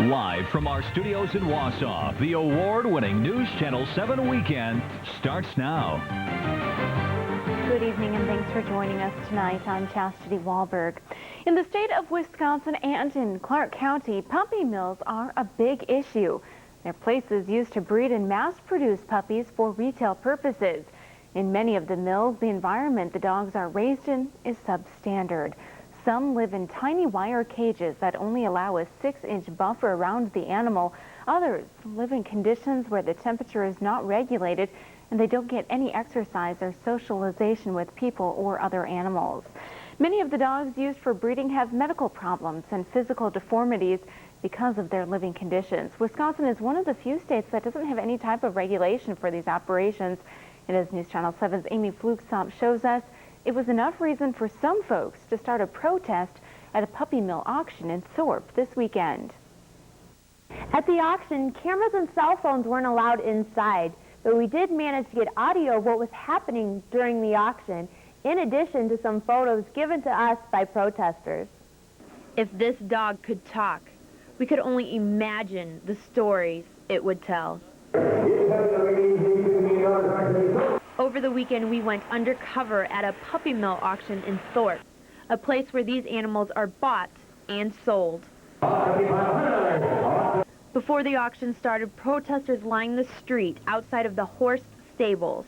Live from our studios in Wausau, the award-winning News Channel 7 weekend starts now. Good evening and thanks for joining us tonight. I'm Chastity Wahlberg. In the state of Wisconsin and in Clark County, puppy mills are a big issue. They're places used to breed and mass-produce puppies for retail purposes. In many of the mills, the environment the dogs are raised in is substandard. Some live in tiny wire cages that only allow a 6-inch buffer around the animal. Others live in conditions where the temperature is not regulated and they don't get any exercise or socialization with people or other animals. Many of the dogs used for breeding have medical problems and physical deformities because of their living conditions. Wisconsin is one of the few states that doesn't have any type of regulation for these operations. And as News Channel 7's Amy Flukestomp shows us, it was enough reason for some folks to start a protest at a puppy mill auction in Thorpe this weekend. At the auction, cameras and cell phones weren't allowed inside, but we did manage to get audio of what was happening during the auction, in addition to some photos given to us by protesters. If this dog could talk, we could only imagine the stories it would tell. Over the weekend, we went undercover at a puppy mill auction in Thorpe, a place where these animals are bought and sold. Before the auction started, protesters lined the street outside of the horse stables.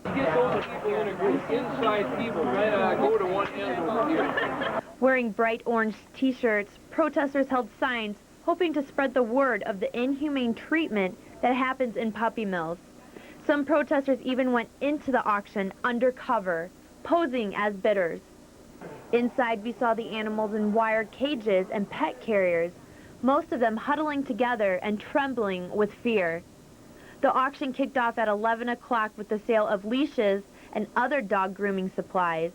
Get those people in a group inside people, right? Go to one end over here. Wearing bright orange t-shirts, protesters held signs hoping to spread the word of the inhumane treatment that happens in puppy mills. Some protesters even went into the auction undercover, posing as bidders. Inside, we saw the animals in wire cages and pet carriers, most of them huddling together and trembling with fear. The auction kicked off at 11 o'clock with the sale of leashes and other dog grooming supplies.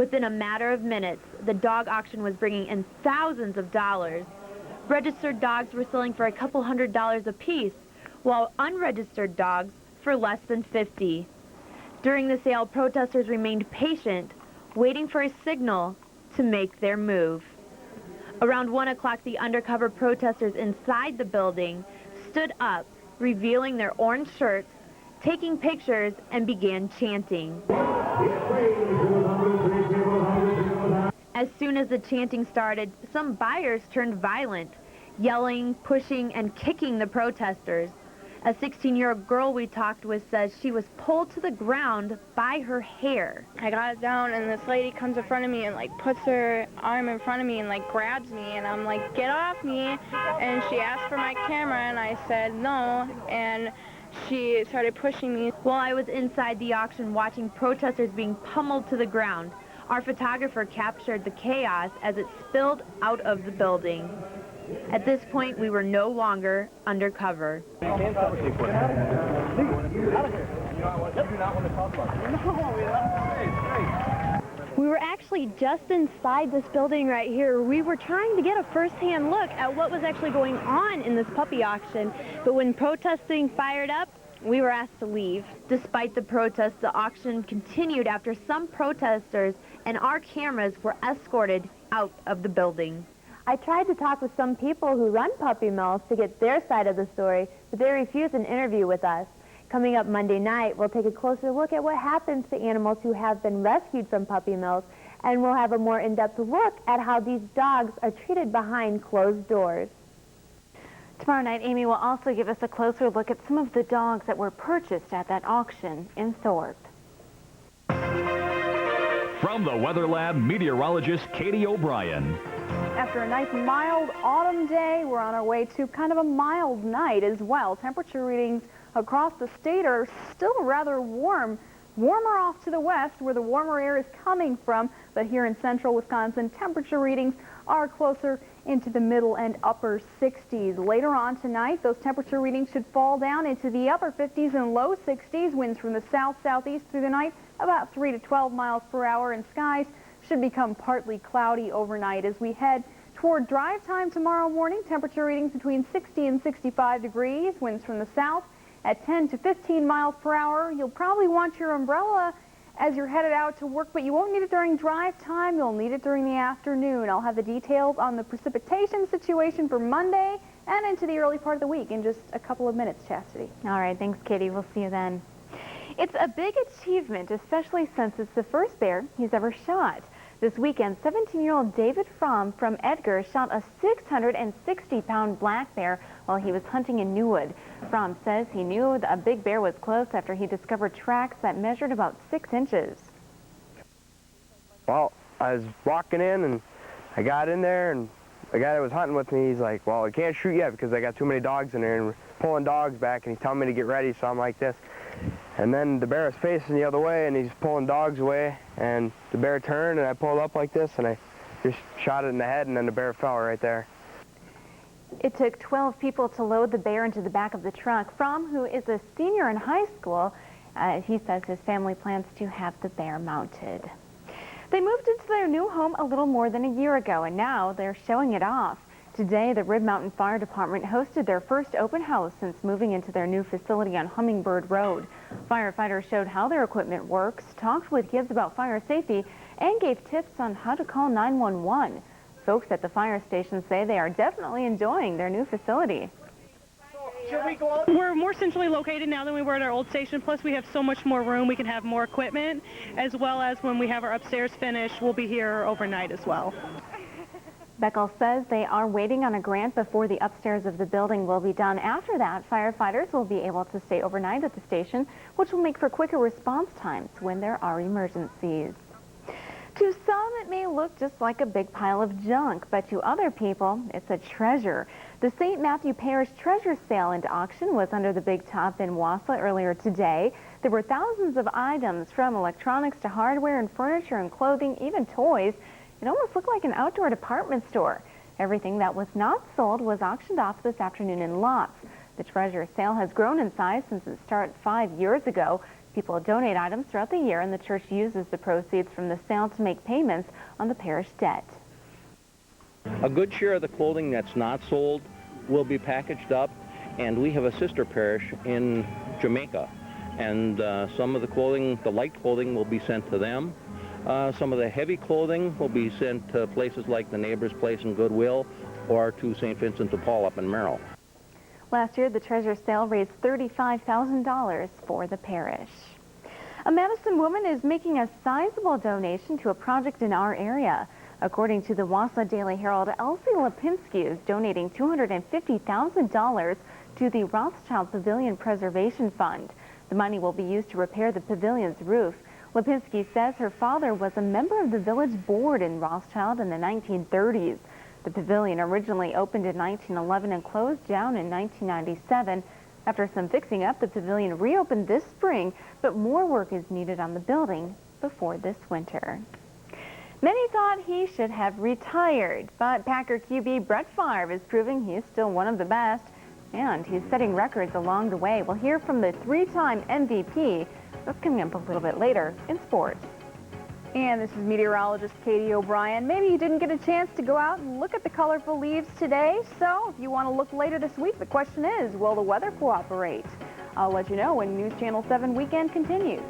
Within a matter of minutes, the dog auction was bringing in thousands of dollars. Registered dogs were selling for a couple $100s apiece, while unregistered dogs for less than $50. During the sale, protesters remained patient, waiting for a signal to make their move. Around 1 o'clock, the undercover protesters inside the building stood up, revealing their orange shirts, taking pictures, and began chanting. As soon as the chanting started, some buyers turned violent, yelling, pushing, and kicking the protesters. A 16-year-old girl we talked with says she was pulled to the ground by her hair. I got down and this lady comes in front of me and puts her arm in front of me and grabs me, and I'm like, get off me. And she asked for my camera and I said no, and she started pushing me. While I was inside the auction watching protesters being pummeled to the ground, our photographer captured the chaos as it spilled out of the building. At this point, we were no longer undercover. We were actually just inside this building right here. We were trying to get a first-hand look at what was actually going on in this puppy auction, but when protesting fired up, we were asked to leave. Despite the protests, the auction continued after some protesters and our cameras were escorted out of the building. I tried to talk with some people who run puppy mills to get their side of the story, but they refused an interview with us. Coming up Monday night, we'll take a closer look at what happens to animals who have been rescued from puppy mills, and we'll have a more in-depth look at how these dogs are treated behind closed doors. Tomorrow night, Amy will also give us a closer look at some of the dogs that were purchased at that auction in Thorpe. From the Weather Lab, meteorologist Katie O'Brien. After a nice mild autumn day, we're on our way to kind of a mild night as well. Temperature readings across the state are still rather warm. Warmer off to the west where the warmer air is coming from, but here in central Wisconsin, temperature readings are closer into the middle and upper 60s. Later on tonight, those temperature readings should fall down into the upper 50s and low 60s. Winds from the south-southeast through the night about 3 to 12 miles per hour, and skies should become partly cloudy overnight. As we head toward drive time tomorrow morning, temperature readings between 60 and 65 degrees, winds from the south at 10 to 15 miles per hour. You'll probably want your umbrella as you're headed out to work, but you won't need it during drive time. You'll need it during the afternoon. I'll have the details on the precipitation situation for Monday and into the early part of the week in just a couple of minutes, Chastity. All right, thanks, Katie. We'll see you then. It's a big achievement, especially since it's the first bear he's ever shot. This weekend, 17-year-old David Fromm from Edgar shot a 660-pound black bear while he was hunting in Newwood. Fromm says he knew a big bear was close after he discovered tracks that measured about 6 inches. Well, I was walking in and I got in there, and the guy that was hunting with me, he's like, well, I can't shoot yet because I got too many dogs in there, and we're pulling dogs back, and he's telling me to get ready, so I'm like this. And then the bear is facing the other way, and he's pulling dogs away, and the bear turned, and I pulled up like this, and I just shot it in the head, and then the bear fell right there. It took 12 people to load the bear into the back of the truck. Fromm, who is a senior in high school, he says his family plans to have the bear mounted. They moved into their new home a little more than a year ago, and now they're showing it off. Today, the Rib Mountain Fire Department hosted their first open house since moving into their new facility on Hummingbird Road. Firefighters showed how their equipment works, talked with kids about fire safety, and gave tips on how to call 911. Folks at the fire station say they are definitely enjoying their new facility. We're more centrally located now than we were at our old station, plus we have so much more room. We can have more equipment, as well as when we have our upstairs finished, we'll be here overnight as well. Beckel says they are waiting on a grant before the upstairs of the building will be done. After that, firefighters will be able to stay overnight at the station, which will make for quicker response times when there are emergencies. To some, it may look just like a big pile of junk, but to other people, it's a treasure. The St. Matthew Parish Treasure Sale and Auction was under the big top in Wausau earlier today. There were thousands of items, from electronics to hardware and furniture and clothing, even toys. It almost looked like an outdoor department store. Everything that was not sold was auctioned off this afternoon in lots. The treasure sale has grown in size since it started 5 years ago. People donate items throughout the year, and the church uses the proceeds from the sale to make payments on the parish debt. A good share of the clothing that's not sold will be packaged up, and we have a sister parish in Jamaica, and some of the clothing, the light clothing, will be sent to them. Some of the heavy clothing will be sent to places like the Neighbor's Place and Goodwill, or to St. Vincent de Paul up in Merrill. Last year, the treasure sale raised $35,000 for the parish. A Madison woman is making a sizable donation to a project in our area. According to the Wausau Daily Herald, Elsie Lipinski is donating $250,000 to the Rothschild Pavilion Preservation Fund. The money will be used to repair the pavilion's roof. Lipinski says her father was a member of the village board in Rothschild in the 1930s. The pavilion originally opened in 1911 and closed down in 1997. After some fixing up, the pavilion reopened this spring, but more work is needed on the building before this winter. Many thought he should have retired, but Packer QB Brett Favre is proving he is still one of the best, and he's setting records along the way. We'll hear from the three-time MVP. That's coming up a little bit later in sports. And this is meteorologist Katie O'Brien. Maybe you didn't get a chance to go out and look at the colorful leaves today, so if you want to look later this week, the question is, will the weather cooperate? I'll let you know when News Channel 7 Weekend continues.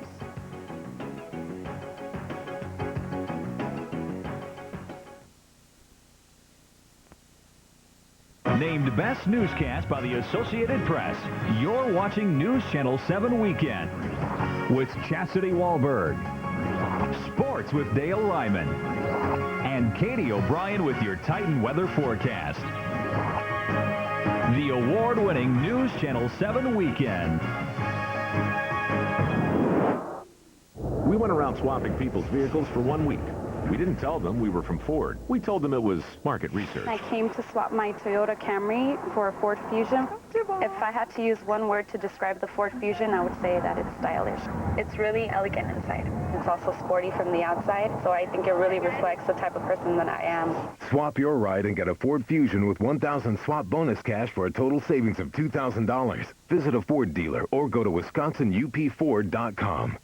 Named Best Newscast by the Associated Press, you're watching News Channel 7 Weekend with Chastity Wahlberg, Sports with Dale Ryman, and Katie O'Brien with your Titan weather forecast. The award-winning News Channel 7 Weekend. We went around swapping people's vehicles for 1 week. We didn't tell them we were from Ford. We told them it was market research. I came to swap my Toyota Camry for a Ford Fusion. If I had to use one word to describe the Ford Fusion, I would say that it's stylish. It's really elegant inside. It's also sporty from the outside, so I think it really reflects the type of person that I am. Swap your ride and get a Ford Fusion with 1,000 swap bonus cash for a total savings of $2,000. Visit a Ford dealer or go to WisconsinUPFord.com.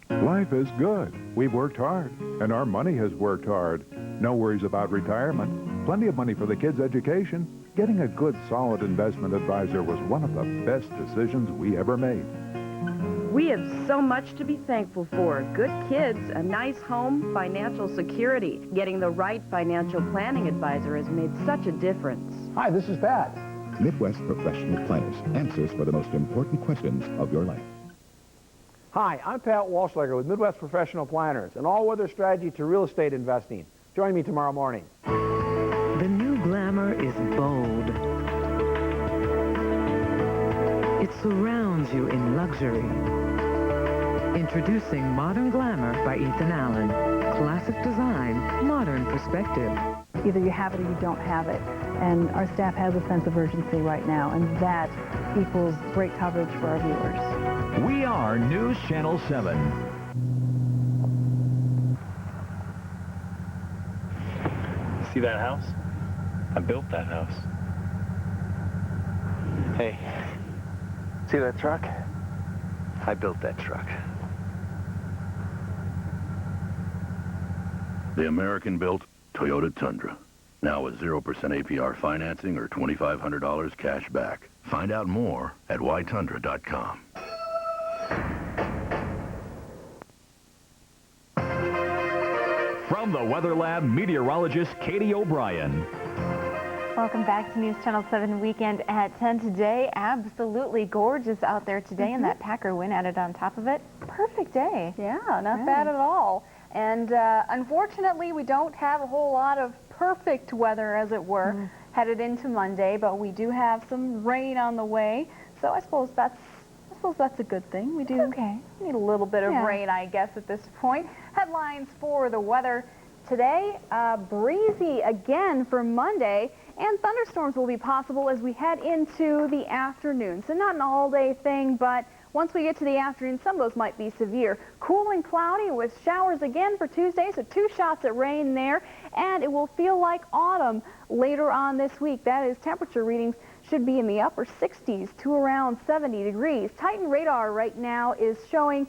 Life is good. We've worked hard, and our money has worked hard. No worries about retirement. Plenty of money for the kids' education. Getting a good, solid investment advisor was one of the best decisions we ever made. We have so much to be thankful for. Good kids, a nice home, financial security. Getting the right financial planning advisor has made such a difference. Hi, this is Pat. Midwest Professional Planners. Answers for the most important questions of your life. Hi, I'm Pat Walschlager with Midwest Professional Planners, an all-weather strategy to real estate investing. Join me tomorrow morning. The new glamour is bold. It surrounds you in luxury. Introducing Modern Glamour by Ethan Allen. Classic design, modern perspective. Either you have it or you don't have it. And our staff has a sense of urgency right now, and that equals great coverage for our viewers. We are News Channel 7. See that house? I built that house. Hey, see that truck? I built that truck. The American-built Toyota Tundra. Now with 0% APR financing or $2,500 cash back. Find out more at ytundra.com. From the Weather Lab, meteorologist Katie O'Brien. Welcome back to News Channel 7 Weekend at 10 today. Absolutely gorgeous out there today, and that Packer wind added on top of it. Perfect day. Yeah, not bad at all. And unfortunately, we don't have a whole lot of perfect weather, as it were, headed into Monday, but we do have some rain on the way. So I suppose that's a good thing. We do need a little bit of rain, I guess, at this point. Headlines for the weather today: breezy again for Monday, and thunderstorms will be possible as we head into the afternoon. So not an all-day thing, but once we get to the afternoon, some of those might be severe. Cool and cloudy with showers again for Tuesday, so 2 shots at rain there, and it will feel like autumn later on this week. That is, temperature readings should be in the upper 60s to around 70 degrees. Titan radar right now is showing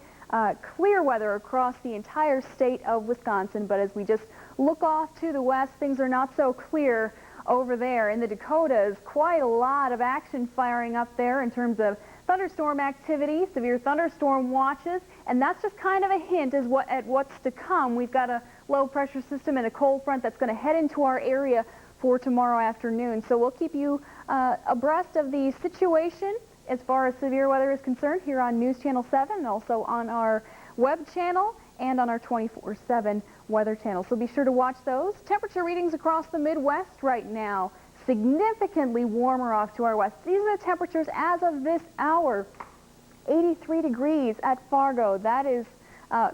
clear weather across the entire state of Wisconsin, but as we just look off to the west, things are not so clear over there. In the Dakotas, quite a lot of action firing up there in terms of thunderstorm activity, severe thunderstorm watches, and that's just kind of a hint at what's to come. We've got a low pressure system and a cold front that's going to head into our area for tomorrow afternoon. So we'll keep you abreast of the situation as far as severe weather is concerned here on News Channel 7 and also on our web channel and on our 24/7 weather channel. So be sure to watch those. Temperature readings across the Midwest right now, significantly warmer off to our west. These are the temperatures as of this hour. 83 degrees at Fargo. That is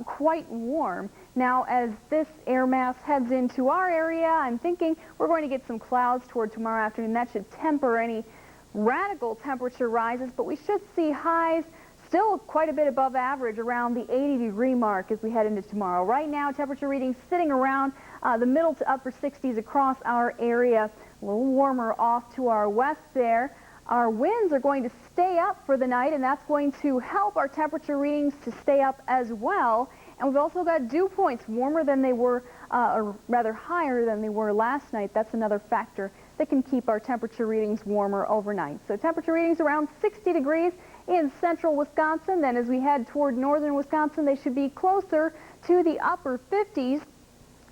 quite warm. Now, as this air mass heads into our area, I'm thinking we're going to get some clouds toward tomorrow afternoon. That should temper any radical temperature rises, but we should see highs still quite a bit above average, around the 80-degree mark as we head into tomorrow. Right now, temperature readings sitting around the middle to upper 60s across our area. A little warmer off to our west there. Our winds are going to stay up for the night, and that's going to help our temperature readings to stay up as well. And we've also got dew points warmer than they were, or rather higher than they were last night. That's another factor that can keep our temperature readings warmer overnight. So temperature readings around 60 degrees in central Wisconsin. Then as we head toward northern Wisconsin, they should be closer to the upper 50s.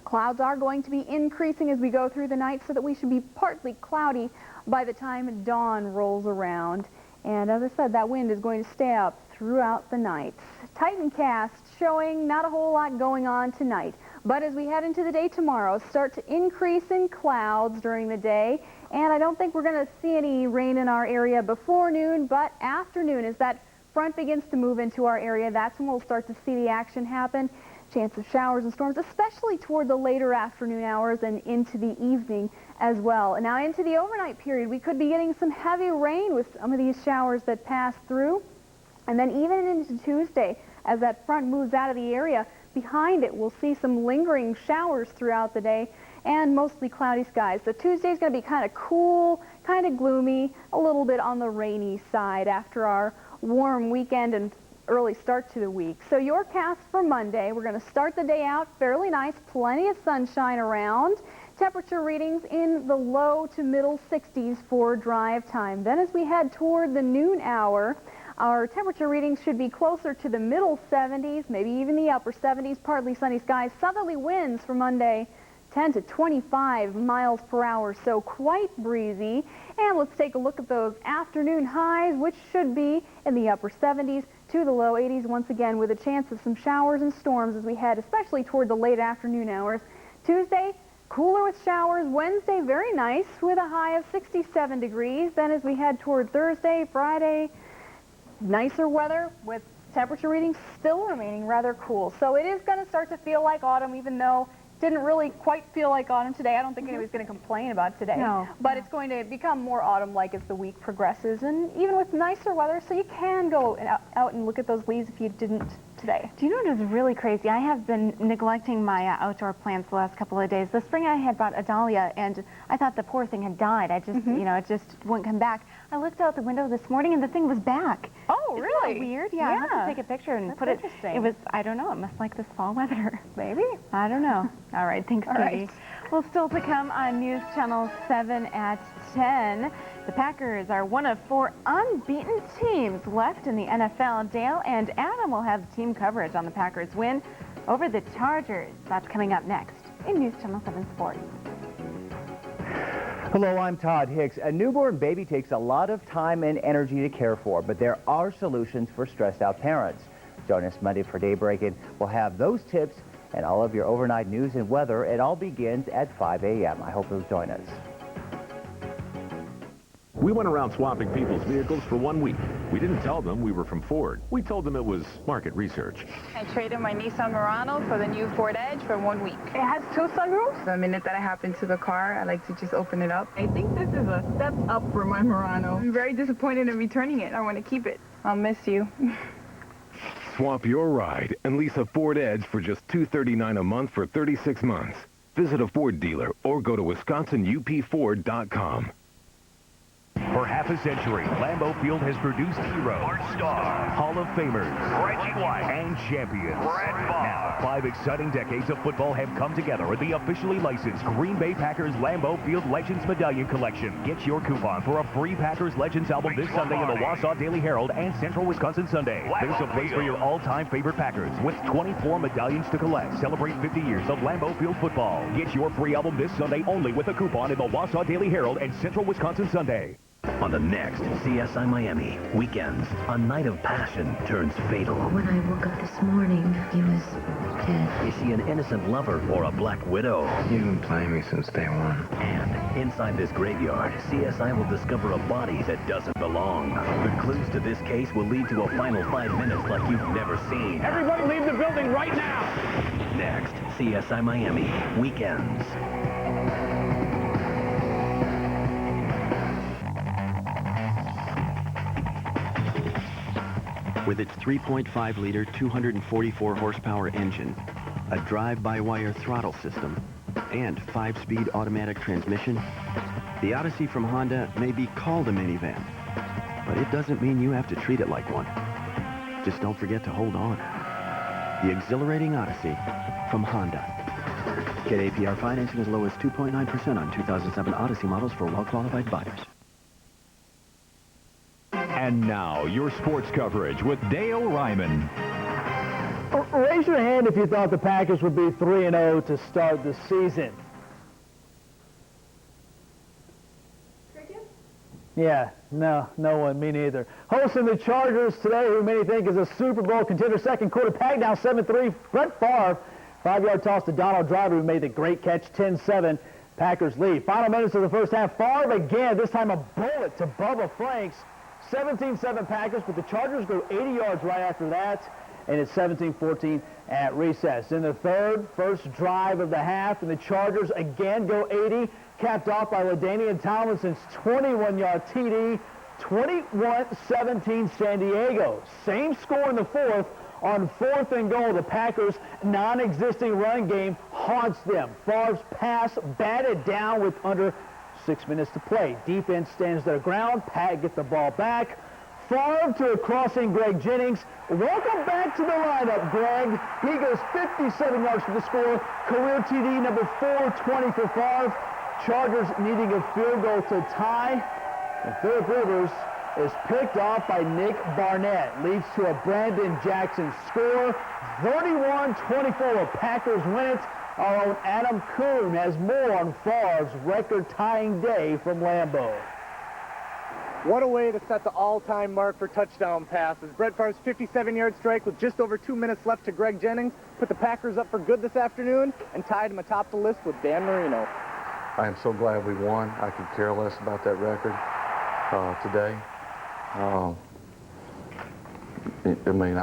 Clouds are going to be increasing as we go through the night, so that we should be partly cloudy by the time dawn rolls around. And as I said, that wind is going to stay up throughout the night. Titancast showing not a whole lot going on tonight. But as we head into the day tomorrow, start to increase in clouds during the day. And I don't think we're going to see any rain in our area before noon, but afternoon, as that front begins to move into our area, that's when we'll start to see the action happen. Chance of showers and storms, especially toward the later afternoon hours and into the evening as well. And now into the overnight period, we could be getting some heavy rain with some of these showers that pass through. And then even into Tuesday, as that front moves out of the area, behind it we'll see some lingering showers throughout the day and mostly cloudy skies. So Tuesday's going to be kind of cool, kind of gloomy, a little bit on the rainy side after our warm weekend and early start to the week. So your cast for Monday, we're going to start the day out fairly nice, plenty of sunshine around. Temperature readings in the low to middle 60s for drive time. Then as we head toward the noon hour, Our temperature readings should be closer to the middle 70s, maybe even the upper 70s, partly sunny skies. Southerly winds for Monday, 10 to 25 miles per hour, so quite breezy. And let's take a look at those afternoon highs, which should be in the upper 70s to the low 80s once again, with a chance of some showers and storms as we head especially toward the late afternoon hours. Tuesday, cooler with showers. Wednesday, very nice with a high of 67 degrees. Then as we head toward Thursday, Friday, nicer weather with temperature readings still remaining rather cool. So it is going to start to feel like autumn, even though didn't really quite feel like autumn today. I don't think anybody's going to complain about today. No. But it's going to become more autumn-like as the week progresses, and even with nicer weather, so you can go out and look at those leaves if you didn't today. Do you know what is really crazy? I have been neglecting my outdoor plants the last couple of days. This spring I had bought a dahlia, and I thought the poor thing had died. I just, you know, it just wouldn't come back. I looked out the window this morning, and the thing was back. Oh, Isn't really? that weird? Yeah, I have to take a picture and put it. It was, I don't know, it must like this fall weather. Maybe. I don't know. All right, thanks, All Katie. right. Well, still to come on News Channel 7 at 10. The Packers are one of 4 unbeaten teams left in the NFL. Dale and Adam will have team coverage on the Packers win over the Chargers. That's coming up next in News Channel 7 Sports. Hello, I'm Todd Hicks. A newborn baby takes a lot of time and energy to care for, but there are solutions for stressed out parents. Join us Monday for Daybreak, and we'll have those tips and all of your overnight news and weather. It all begins at 5 a.m. I hope you'll join us. We went around swapping people's vehicles for 1 week. We didn't tell them we were from Ford. We told them it was market research. I traded my Nissan Murano for the new Ford Edge for 1 week. It has 2 sunroofs. The minute that I hop into the car, I like to just open it up. I think this is a step up for my Murano. I'm very disappointed in returning it. I want to keep it. I'll miss you. Swap your ride and lease a Ford Edge for just $239 a month for 36 months. Visit a Ford dealer or go to WisconsinUPFord.com. For half a century, Lambeau Field has produced heroes, Art Starr, Hall of Famers, Reggie White, and champions. Now, 5 exciting decades of football have come together in the officially licensed Green Bay Packers Lambeau Field Legends Medallion Collection. Get your coupon for a free Packers Legends album this Sunday in the Wausau Daily Herald and Central Wisconsin Sunday. There's a place for your all-time favorite Packers with 24 medallions to collect. Celebrate 50 years of Lambeau Field football. Get your free album this Sunday only with a coupon in the Wausau Daily Herald and Central Wisconsin Sunday. On the next CSI Miami, weekends, a night of passion turns fatal. When I woke up this morning, he was dead. Is she an innocent lover or a black widow? You've been playing me since day one. And inside this graveyard, CSI will discover a body that doesn't belong. The clues to this case will lead to a final 5 minutes like you've never seen. Everybody leave the building right now! Next, CSI Miami, weekends. With its 3.5-liter, 244-horsepower engine, a drive-by-wire throttle system, and 5-speed automatic transmission, the Odyssey from Honda may be called a minivan, but it doesn't mean you have to treat it like one. Just don't forget to hold on. The exhilarating Odyssey from Honda. Get APR financing as low as 2.9% on 2007 Odyssey models for well-qualified buyers. And now, your sports coverage with Dale Ryman. Raise your hand if you thought the Packers would be 3-0 to start the season. Yeah, no one, me neither. Hosting the Chargers today, who many think is a Super Bowl contender. Second quarter, pack down 7-3. Brett Favre, 5-yard toss to Donald Driver, who made the great catch, 10-7. Packers lead. Final minutes of the first half. Favre again, this time a bullet to Bubba Franks. 17-7 Packers, but the Chargers go 80 yards right after that, and it's 17-14 at recess. In the third, first drive of the half, and the Chargers again go 80, capped off by LaDainian Tomlinson's 21-yard TD, 21-17 San Diego. Same score in the fourth. On 4th and goal, the Packers' non-existing run game haunts them. Favre's pass batted down with under 6 minutes to play. Defense stands their ground. Pat gets the ball back. Favre to a crossing Greg Jennings. Welcome back to the lineup, Greg. He goes 57 yards for the score. Career TD number 420 for Favre. Chargers needing a field goal to tie. And Phillip Rivers is picked off by Nick Barnett. Leads to a Brandon Jackson score. 31-24. Packers win it. Our own Adam Kuhn has more on Favre's record-tying day from Lambeau. What a way to set the all-time mark for touchdown passes. Brett Favre's 57-yard strike with just over 2 minutes left to Greg Jennings put the Packers up for good this afternoon and tied him atop the list with Dan Marino. I am so glad we won. I could care less about that record today. I mean,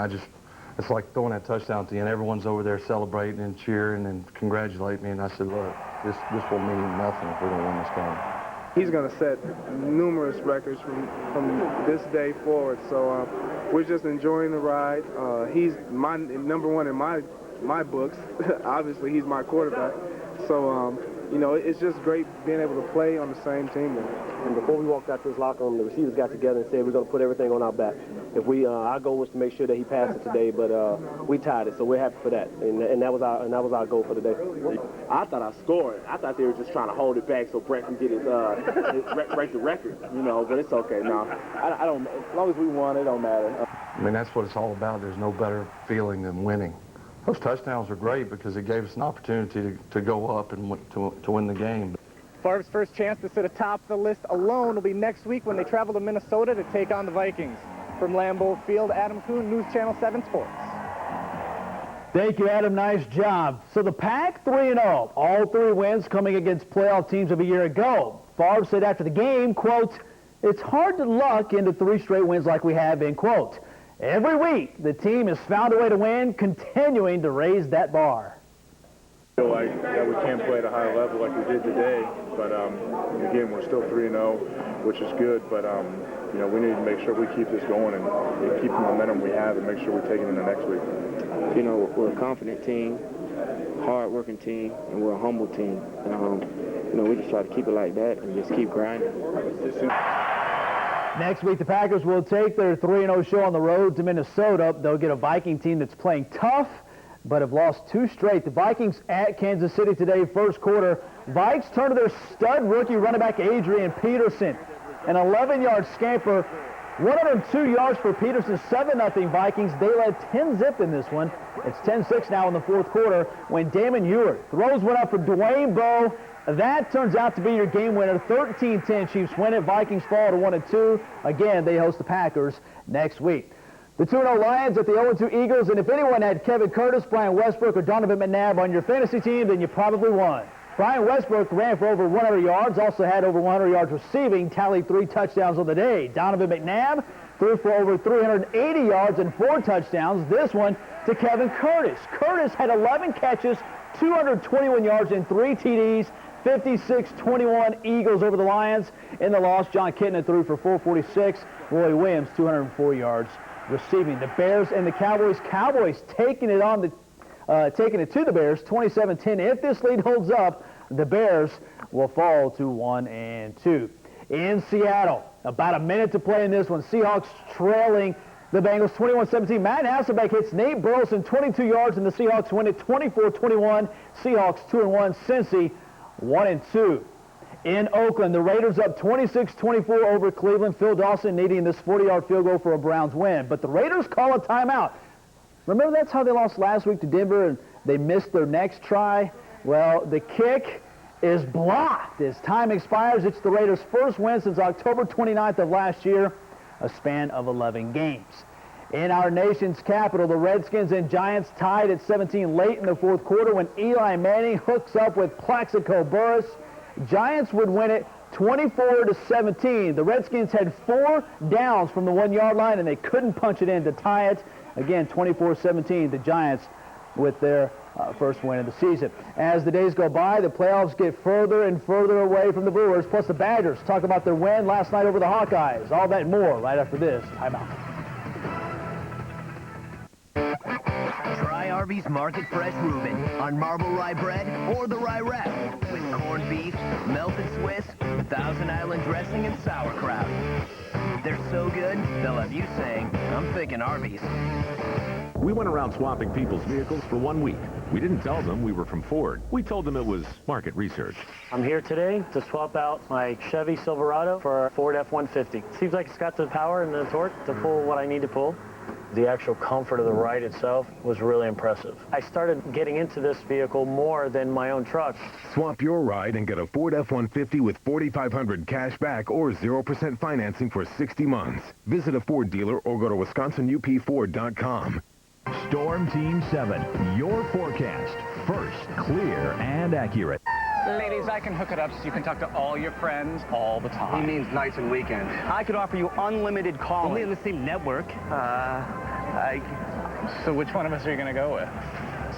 it's like throwing that touchdown at the end. Everyone's over there celebrating and cheering and congratulating me, and I said, look, this will mean nothing if we don't win this game. He's going to set numerous records from this day forward. So we're just enjoying the ride. He's my number one in my books. Obviously, he's my quarterback. So, you know, it's just great being able to play on the same team. And before we walked out to this locker room, the receivers got together and said we're going to put everything on our back. If we, our goal was to make sure that he passed it today, but we tied it, so we're happy for that. And that was our goal for today. I thought I scored. I thought they were just trying to hold it back so Brett can get his break the record, you know. But it's okay. No, I don't. As long as we won, it don't matter. I mean, that's what it's all about. There's no better feeling than winning. Those touchdowns are great because it gave us an opportunity to go up and to win the game. Favre's first chance to sit atop the list alone will be next week when they travel to Minnesota to take on the Vikings. From Lambeau Field, Adam Kuhn, News Channel 7 Sports. Thank you, Adam. Nice job. So the Pack 3-0. All 3 wins coming against playoff teams of a year ago. Favre said after the game, quote, "It's hard to luck into 3 straight wins like we have, end quote. Every week, the team has found a way to win, continuing to raise that bar. I feel like that we can't play at a high level like we did today, but again, we're still 3-0, which is good, but you know, we need to make sure we keep this going and keep the momentum we have and make sure we take it into next week. You know, we're a confident team, hard-working team, and we're a humble team. And, you know, we just try to keep it like that and just keep grinding. Next week, the Packers will take their 3-0 show on the road to Minnesota. They'll get a Viking team that's playing tough, but have lost 2 straight. The Vikings at Kansas City today, first quarter. Vikes turn to their stud rookie running back Adrian Peterson. An 11-yard scamper, 102 yards for Peterson, 7-0 Vikings. They led 10-zip in this one. It's 10-6 now in the fourth quarter when Damon Ewert throws one up for Dwayne Bowe. That turns out to be your game winner. 13-10 Chiefs win it. Vikings fall to 1-2. Again, they host the Packers next week. The 2-0 Lions at the 0-2 Eagles. And if anyone had Kevin Curtis, Brian Westbrook, or Donovan McNabb on your fantasy team, then you probably won. Brian Westbrook ran for over 100 yards, also had over 100 yards receiving, tallied 3 touchdowns on the day. Donovan McNabb threw for over 380 yards and 4 touchdowns. This one to Kevin Curtis. Curtis had 11 catches, 221 yards and 3 TDs. 56-21 Eagles over the Lions. In the loss, John Kitna threw for 446. Roy Williams, 204 yards receiving. The Bears and the Cowboys. Cowboys taking it to the Bears, 27-10. If this lead holds up, the Bears will fall to 1-2. In Seattle, about a minute to play in this one. Seahawks trailing the Bengals 21-17. Matt Hasselbeck hits Nate Burleson 22 yards, and the Seahawks win it 24-21. Seahawks 2-1. Cincy 1-2. In Oakland, the Raiders up 26-24 over Cleveland. Phil Dawson needing this 40-yard field goal for a Browns win. But the Raiders call a timeout. Remember, that's how they lost last week to Denver, and they missed their next try? Well, the kick is blocked as time expires. It's the Raiders' first win since October 29th of last year, a span of 11 games. In our nation's capital, the Redskins and Giants tied at 17 late in the fourth quarter when Eli Manning hooks up with Plaxico Burress. Giants would win it 24-17. The Redskins had 4 downs from the 1-yard line, and they couldn't punch it in to tie it. Again, 24-17, the Giants with their first win of the season. As the days go by, the playoffs get further and further away from the Brewers, plus the Badgers talk about their win last night over the Hawkeyes. All that and more right after this timeout. Try Arby's Market Fresh Reuben on marble rye bread or the rye wrap with corned beef, melted Swiss, Thousand Island dressing, and sauerkraut. They're so good, they'll have you saying, I'm thinking Arby's. We went around swapping people's vehicles for 1 week. We didn't tell them we were from Ford. We told them it was market research. I'm here today to swap out my Chevy Silverado for a Ford F-150. Seems like it's got the power and the torque to pull what I need to pull. The actual comfort of the ride itself was really impressive. I started getting into this vehicle more than my own truck. Swap your ride and get a Ford F-150 with $4,500 cash back or 0% financing for 60 months. Visit a Ford dealer or go to WisconsinUPFord.com. Storm Team 7, your forecast. First, clear and accurate. Ladies, I can hook it up so you can talk to all your friends all the time. He means nights and weekends. I could offer you unlimited calling. Only on the same network. So which one of us are you going to go with?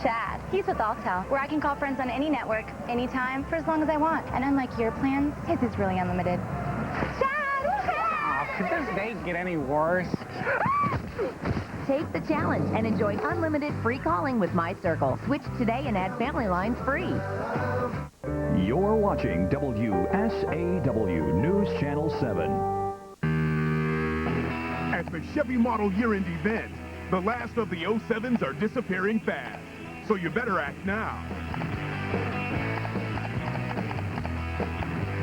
Chad. He's with Alltel, where I can call friends on any network, anytime, for as long as I want. And unlike your plans, his is really unlimited. Chad! Oh, could this date get any worse? Take the challenge and enjoy unlimited free calling with My Circle. Switch today and add family lines free. You're watching WSAW News Channel 7. At the Chevy Model Year-End event, the last of the 07s are disappearing fast, so you better act now.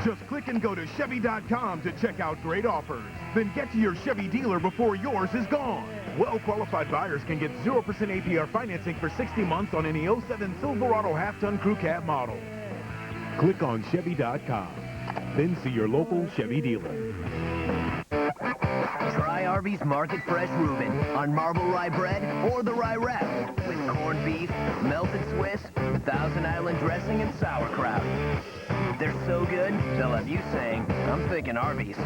Just click and go to Chevy.com to check out great offers. Then get to your Chevy dealer before yours is gone. Well-qualified buyers can get 0% APR financing for 60 months on any 07 Silverado half-ton crew cab model. Click on Chevy.com. Then see your local Chevy dealer. Try Arby's Market Fresh Reuben on marble rye bread or the rye wrap with corned beef, melted Swiss, Thousand Island dressing, and sauerkraut. They're so good, they'll have you saying, I'm thinking Arby's.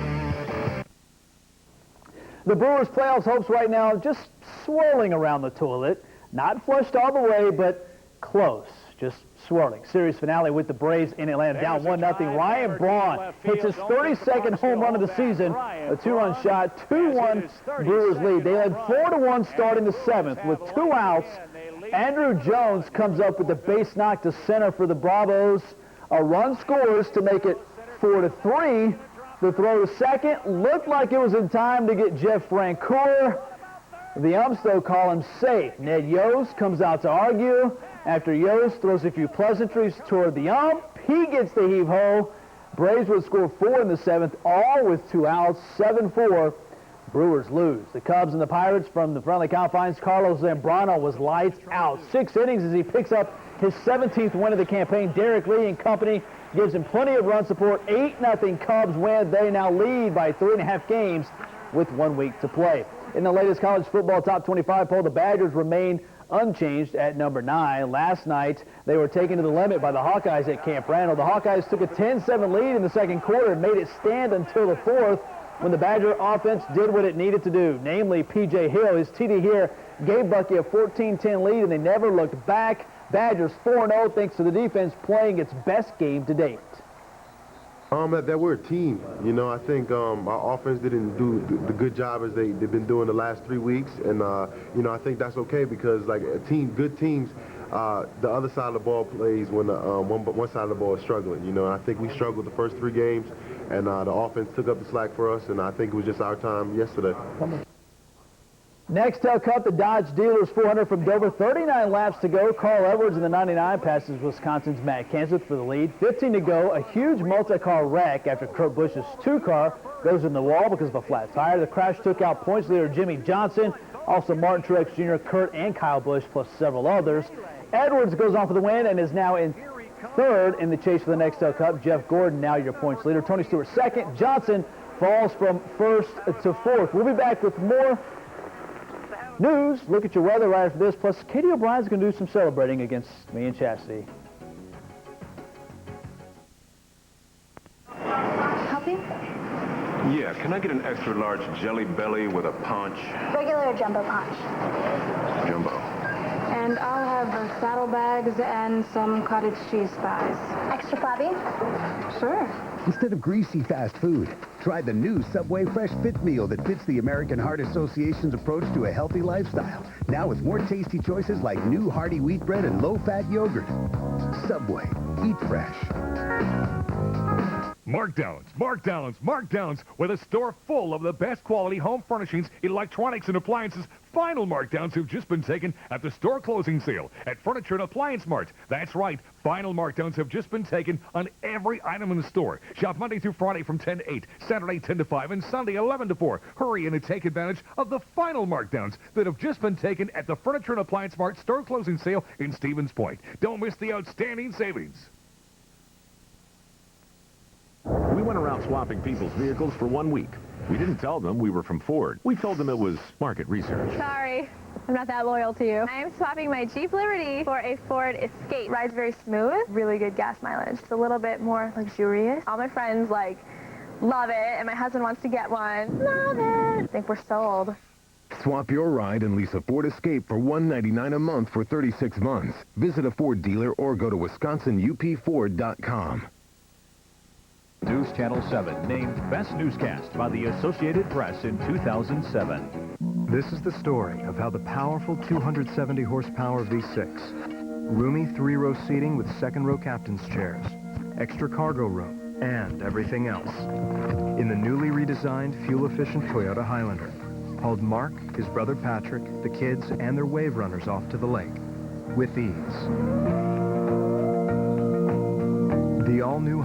The Brewers' playoffs hopes right now just swirling around the toilet. Not flushed all the way, but close. Just swirling. Series finale with the Braves in Atlanta down 1-0. Ryan Braun hits his 32nd home run of the season. A two-run shot, 2-1 Brewers lead. They led 4-1 starting the 7th with 2 outs. Andrew Jones comes up with the base knock to center for the Bravos. A run scores to make it 4-3. The throw to second looked like it was in time to get Jeff Francoeur. The umps, though, call him safe. Ned Yost comes out to argue. After Yost throws a few pleasantries toward the ump, he gets the heave-ho. Braves would score 4 in the 7th, all with 2 outs, 7-4. Brewers lose. The Cubs and the Pirates from the friendly confines. Carlos Zambrano was lights out. 6 innings as he picks up his 17th win of the campaign. Derek Lee and company gives him plenty of run support. 8-0 Cubs win. They now lead by 3.5 games with 1 week to play. In the latest college football top 25 poll, the Badgers remain unchanged at number 9. Last night, they were taken to the limit by the Hawkeyes at Camp Randall. The Hawkeyes took a 10-7 lead in the second quarter and made it stand until the 4th when the Badger offense did what it needed to do, namely P.J. Hill. His TD here gave Bucky a 14-10 lead, and they never looked back. Badgers 4-0 thanks to the defense playing its best game to date. That we're a team. You know, I think our offense didn't do the good job as they've been doing the last 3 weeks, and you know, I think that's okay because like a team, good teams, the other side of the ball plays when one side of the ball is struggling. You know, and I think we struggled the first 3 games, and the offense took up the slack for us, and I think it was just our time yesterday. Nextel Cup, the Dodge Dealers 400 from Dover. 39 laps to go. Carl Edwards in the 99 passes Wisconsin's Matt Kenseth for the lead. 15 to go. A huge multi-car wreck after Kurt Busch's 2-car goes in the wall because of a flat tire. The crash took out points leader Jimmy Johnson, also Martin Truex Jr., Kurt, and Kyle Busch, plus several others. Edwards goes on for the win and is now in 3rd in the chase for the Nextel Cup. Jeff Gordon now your points leader. Tony Stewart 2nd. Johnson falls from 1st to 4th. We'll be back with more news, look at your weather right after this, plus Katie O'Brien's going to do some celebrating against me and Chastity. Help you? Yeah, can I get an extra large jelly belly with a punch? Regular or jumbo punch? Jumbo. And I'll have the saddlebags and some cottage cheese thighs. Extra flabby? Sure. Instead of greasy fast food, try the new Subway Fresh Fit Meal that fits the American Heart Association's approach to a healthy lifestyle. Now with more tasty choices like new hearty wheat bread and low-fat yogurt. Subway. Eat fresh. Markdowns, markdowns, markdowns, with a store full of the best quality home furnishings, electronics, and appliances. Final markdowns have just been taken at the store closing sale at Furniture and Appliance Mart. That's right, final markdowns have just been taken on every item in the store. Shop Monday through Friday from 10 to 8, Saturday 10 to 5, and Sunday 11 to 4. Hurry in and take advantage of the final markdowns that have just been taken at the Furniture and Appliance Mart store closing sale in Stevens Point. Don't miss the outstanding savings. We went around swapping people's vehicles for 1 week. We didn't tell them we were from Ford. We told them it was market research. Sorry, I'm not that loyal to you. I'm swapping my Jeep Liberty for a Ford Escape. Rides very smooth, really good gas mileage. It's a little bit more luxurious. All my friends, love it, and my husband wants to get one. Love it. I think we're sold. Swap your ride and lease a Ford Escape for $199 a month for 36 months. Visit a Ford dealer or go to WisconsinUPFord.com. News Channel 7 named Best Newscast by the Associated Press in 2007. This is the story of how the powerful 270 horsepower V6, roomy 3-row seating with second-row captain's chairs, extra cargo room, and everything else, in the newly redesigned fuel-efficient Toyota Highlander, hauled Mark, his brother Patrick, the kids, and their wave runners off to the lake with ease. The all-new